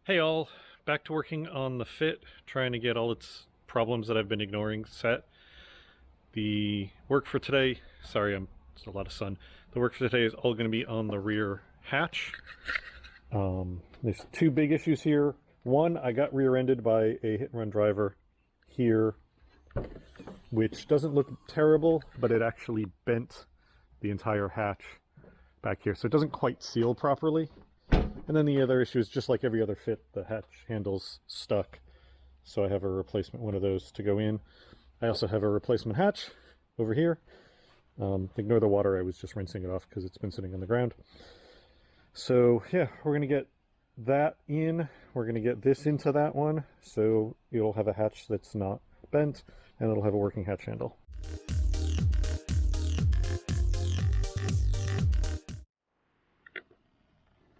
Hey all, back to working on the Fit, trying to get all its problems that I've been ignoring set. The work for today, it's a lot of sun. The work for today is all going to be on the rear hatch. There's two big issues here. One, I got rear-ended by a hit-and-run driver here, which doesn't look terrible, but it actually bent the entire hatch back here, so it doesn't quite seal properly. And then the other issue is, just like every other Fit, the hatch handle's stuck, so I have a replacement one of those to go in. I also have a replacement hatch over here. Ignore the water, I was just rinsing it off because it's been sitting on the ground. So yeah, we're going to get that in. We're going to get this into that one, so it'll have a hatch that's not bent, and it'll have a working hatch handle.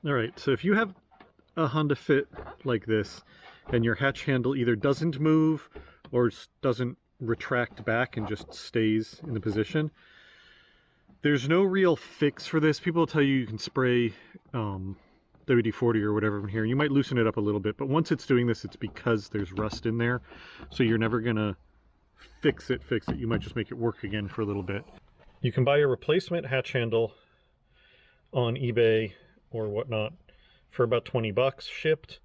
Alright, so if you have a Honda Fit like this, and your hatch handle either doesn't move or doesn't retract back and just stays in the position, there's no real fix for this. People will tell you you can spray WD-40 or whatever from here. You might loosen it up a little bit, but once it's doing this, it's because there's rust in there, so you're never gonna fix it. You might just make it work again for a little bit. You can buy a replacement hatch handle on eBay or whatnot for about 20 bucks shipped.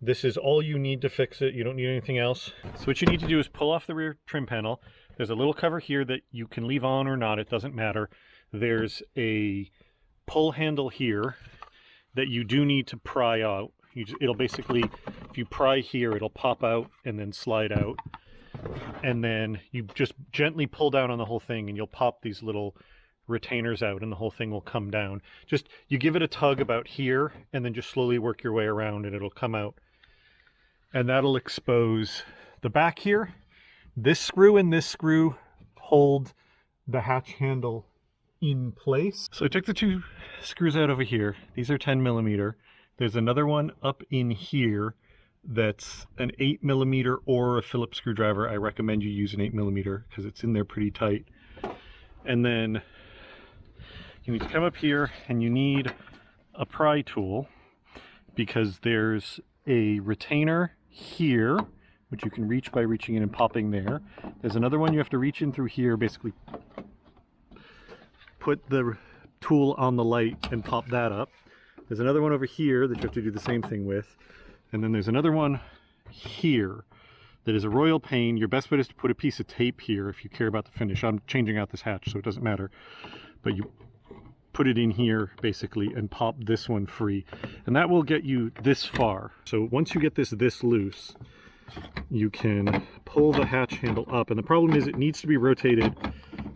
This is all you need to fix it. You don't need anything else. So what you need to do is pull off the rear trim panel. There's a little cover here that you can leave on or not, it doesn't matter. There's a pull handle here that you do need to pry out. It'll basically, if you pry here, it'll pop out and then slide out. And then you just gently pull down on the whole thing and you'll pop these little retainers out and the whole thing will come down. Just, you give it a tug about here and then just slowly work your way around and it'll come out. And that'll expose the back here. This screw and this screw hold the hatch handle in place. So I took the two screws out over here. These are 10mm. There's another one up in here that's an 8mm or a Phillips screwdriver. I recommend you use an 8mm because it's in there pretty tight. And then you need to come up here and you need a pry tool, because there's a retainer here which you can reach by reaching in and popping there. There's another one you have to reach in through here, basically put the tool on the light and pop that up. There's another one over here that you have to do the same thing with. And then there's another one here that is a royal pain. Your best bet is to put a piece of tape here if you care about the finish. I'm changing out this hatch, so it doesn't matter. But you put it in here basically and pop this one free. And that will get you this far. So once you get this loose, you can pull the hatch handle up. And the problem is it needs to be rotated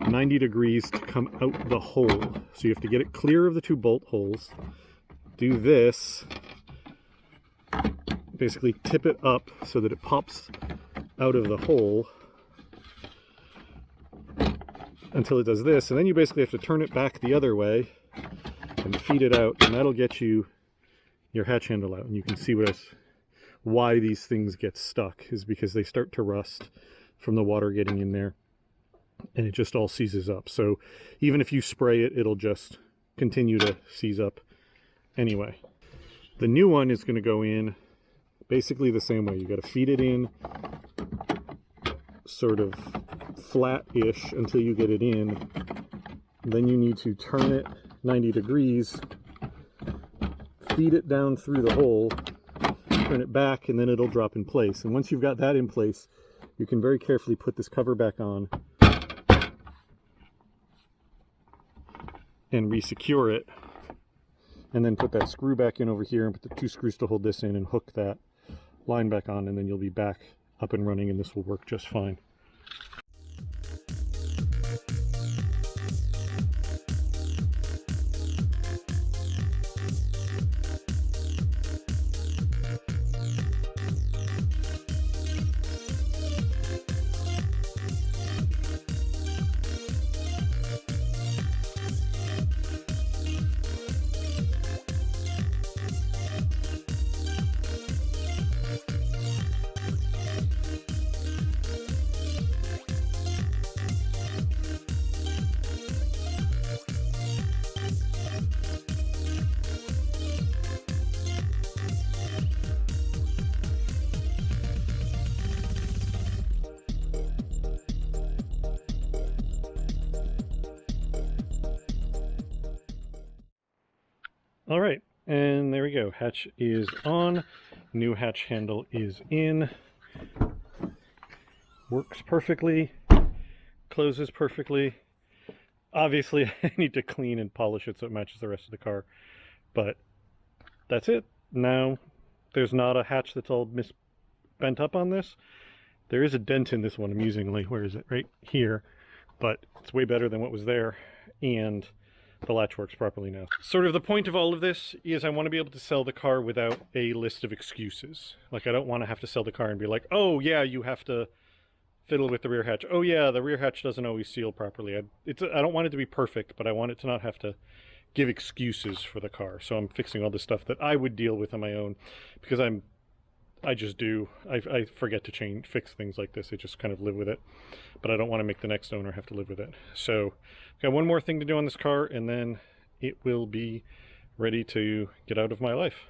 90 degrees to come out the hole. So you have to get it clear of the two bolt holes. Do this. Basically tip it up so that it pops out of the hole until it does this, and then you basically have to turn it back the other way and feed it out, and that'll get you your hatch handle out. And you can see why these things get stuck is because they start to rust from the water getting in there, and it just all seizes up. So even if you spray it, it'll just continue to seize up anyway. The new one is going to go in basically the same way. You got to feed it in sort of flat-ish until you get it in. Then you need to turn it 90 degrees, feed it down through the hole, turn it back, and then it'll drop in place. And once you've got that in place, you can very carefully put this cover back on and re-secure it, and then put that screw back in over here and put the two screws to hold this in and hook that line back on, and then you'll be back up and running and this will work just fine. All right, and there we go. Hatch is on. New hatch handle is in. Works perfectly. Closes perfectly. Obviously, I need to clean and polish it so it matches the rest of the car. But that's it. Now, there's not a hatch that's all bent up on this. There is a dent in this one, amusingly. Where is it? Right here. But it's way better than what was there. And the latch works properly now. Sort of the point of all of this is I want to be able to sell the car without a list of excuses. Like, I don't want to have to sell the car and be like, oh yeah, you have to fiddle with the rear hatch. Oh yeah, the rear hatch doesn't always seal properly. I don't want it to be perfect, but I want it to not have to give excuses for the car. So I'm fixing all the stuff that I would deal with on my own, because I just do. I forget to fix things like this. I just kind of live with it. But I don't want to make the next owner have to live with it. So I've got one more thing to do on this car, and then it will be ready to get out of my life.